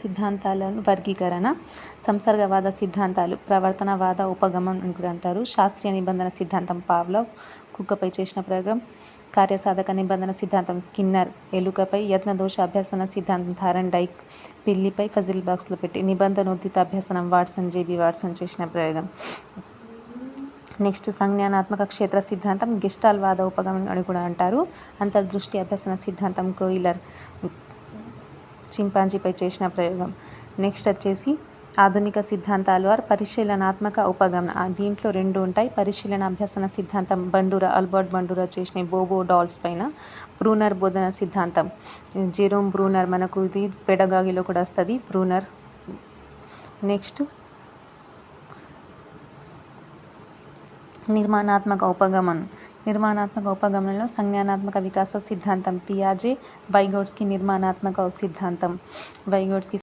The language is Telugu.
సిద్ధాంతాలను వర్గీకరణ. సంసర్గవాద సిద్ధాంతాలు ప్రవర్తనవాద ఉపగమం అని కూడా అంటారు. శాస్త్రీయ నిబంధన సిద్ధాంతం పావ్లోవ్ కుక్కపై చేసిన ప్రయోగం. కార్యసాధక నిబంధన సిద్ధాంతం స్కిన్నర్ ఎలుకపై. యత్నదోష అభ్యసన సిద్ధాంతం థారన్డైక్ పిల్లిపై ఫజిల్ బాక్స్లో పెట్టి. నిబంధనోద్దిత అభ్యసనం వాట్సన్ జేబీ వాట్సన్ చేసిన ప్రయోగం. నెక్స్ట్ సంజ్ఞానాత్మక క్షేత్ర సిద్ధాంతం గెస్టాల్ వాద ఉపగమనం అని కూడా అంటారు. అంతర్దృష్టి అభ్యసన సిద్ధాంతం కోయిలర్ చింపాంజీపై చేసిన ప్రయోగం. నెక్స్ట్ వచ్చేసి ఆధునిక సిద్ధాంతాలు ఆర్ పరిశీలనాత్మక ఉపగమనం. దీంట్లో 2 ఉంటాయి. పరిశీలన అభ్యసన సిద్ధాంతం బండూరా ఆల్బర్ట్ బండూరా చేసిన బోబో డాల్స్ పైన. బ్రూనర్ బోధన సిద్ధాంతం జెరోమ్ బ్రూనర్, మనకు ఇది పెడగాగిలో కూడా వస్తుంది బ్రూనర్. నెక్స్ట్ నిర్మాణాత్మక ఉపగమనం. నిర్మాణాత్మక ఉపగమనంలో సంజ్ఞానాత్మక వికాస సిద్ధాంతం పియాజే. వైగోట్స్కీ నిర్మాణాత్మక సిద్ధాంతం. వైగోట్స్కీ